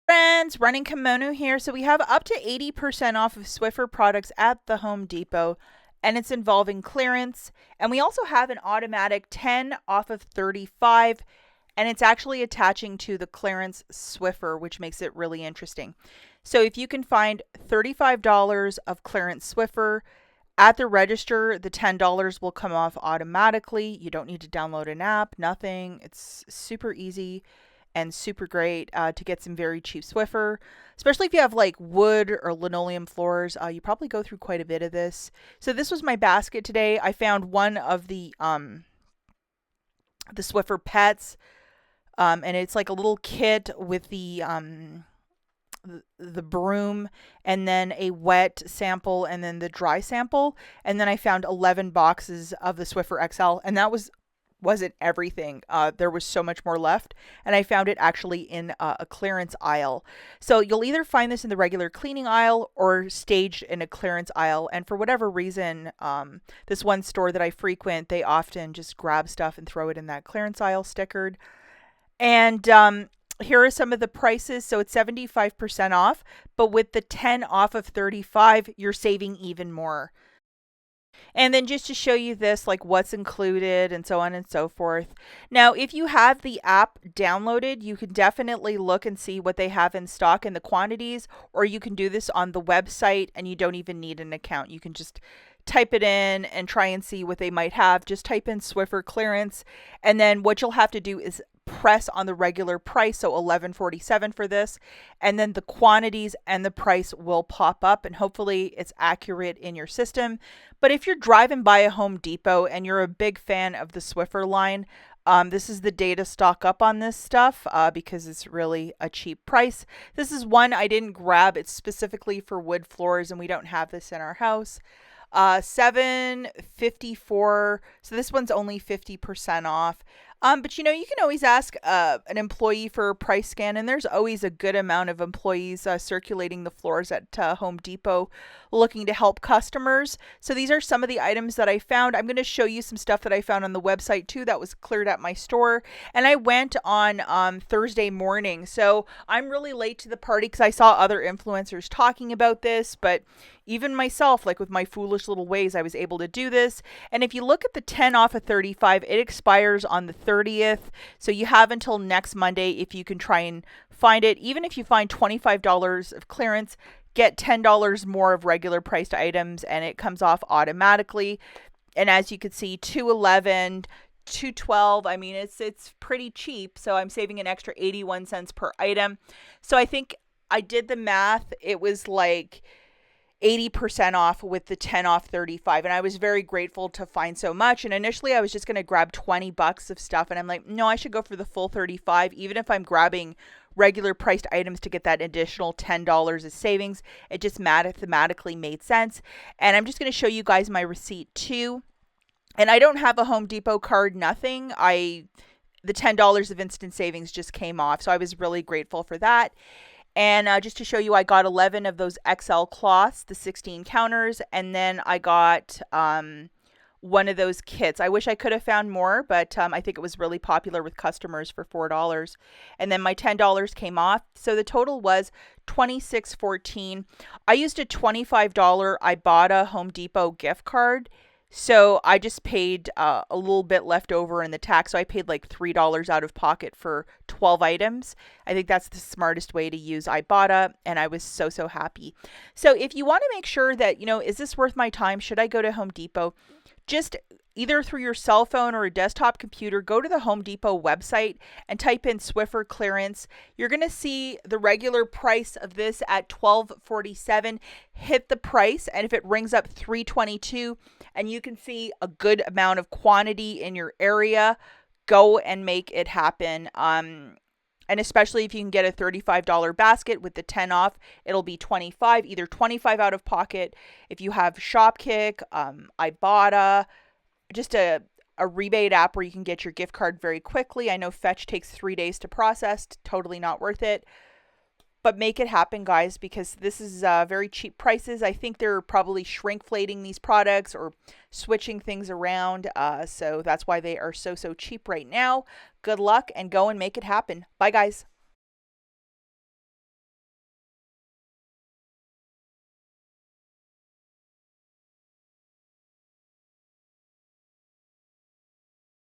Friends, Running Kimono here. So we have up to 80% off of Swiffer products at the Home Depot, and it's involving clearance. And we also have an automatic 10 off of 35, and it's actually attaching to the clearance Swiffer, which makes it really interesting. So if you can find $35 of clearance Swiffer at the register, the $10 will come off automatically. You don't need to download an app, nothing. It's super easy and super great to get some very cheap Swiffer, especially if you have like wood or linoleum floors. You probably go through quite a bit of this. So this was my basket today. I found one of the Swiffer pets, and it's like a little kit with the broom, and then a wet sample, and then the dry sample, and then I found 11 boxes of the Swiffer XL, and that wasn't everything. There was so much more left, and I found it actually in a clearance aisle. So you'll either find this in the regular cleaning aisle or staged in a clearance aisle. And for whatever reason, this one store that I frequent, they often just grab stuff and throw it in that clearance aisle stickered. And here are some of the prices. So it's 75% off, but with the 10 off of 35, you're saving even more. And then just to show you this, like what's included and so on and so forth. Now, if you have the app downloaded, you can definitely look and see what they have in stock and the quantities, or you can do this on the website and you don't even need an account. You can just type it in and try and see what they might have. Just type in Swiffer clearance, and then what you'll have to do is press on the regular price, so $11.47 for this, and then the quantities and the price will pop up, and hopefully it's accurate in your system. But if you're driving by a Home Depot and you're a big fan of the Swiffer line, this is the day to stock up on this stuff because it's really a cheap price. This is one I didn't grab. It's specifically for wood floors, and we don't have this in our house. 7.54. So this one's only 50% off. But you know, you can always ask an employee for a price scan, and there's always a good amount of employees circulating the floors at Home Depot looking to help customers. So these are some of the items that I found. I'm going to show you some stuff that I found on the website too that was cleared at my store. And I went on Thursday morning. So I'm really late to the party because I saw other influencers talking about this, but even myself, like with my foolish little ways, I was able to do this. And if you look at the 10 off of 35, it expires on the 30th. So you have until next Monday if you can try and find it. Even if you find $25 of clearance, get $10 more of regular priced items, and it comes off automatically. And as you can see, 211, 212. I mean, it's pretty cheap. So I'm saving an extra 81 cents per item. So I think I did the math. It was like 80% off with the 10 off 35, and I was very grateful to find so much. And initially I was just going to grab $20 of stuff, and I'm like, no, I should go for the full 35, even if I'm grabbing regular priced items to get that additional $10 of savings. It just mathematically made sense. And I'm just going to show you guys my receipt too. And I don't have a Home Depot card, nothing. The $10 of instant savings just came off, so I was really grateful for that. And just to show you, I got 11 of those XL cloths, the 16 counters, and then I got one of those kits. I wish I could have found more, but I think it was really popular with customers for $4. And then my $10 came off, so the total was $26.14. I used a $25 IBOTTA Home Depot gift card. So I just paid a little bit left over in the tax. So I paid like $3 out of pocket for 12 items. I think that's the smartest way to use IBOTTA, and I was so happy. So if you want to make sure that, you know, is this worth my time? Should I go to Home Depot? Just either through your cell phone or a desktop computer, go to the Home Depot website and type in Swiffer clearance. You're going to see the regular price of this at $12.47. Hit the price, and if it rings up $3.22 and you can see a good amount of quantity in your area, go and make it happen. And especially if you can get a $35 basket with the 10 off, it'll be 25, either 25 out of pocket. If you have Shopkick, IBOTTA, just a rebate app where you can get your gift card very quickly. I know Fetch takes 3 days to process, totally not worth it. But make it happen, guys, because this is very cheap prices. I think they're probably shrinkflating these products or switching things around. So that's why they are so cheap right now. Good luck, and go and make it happen. Bye, guys.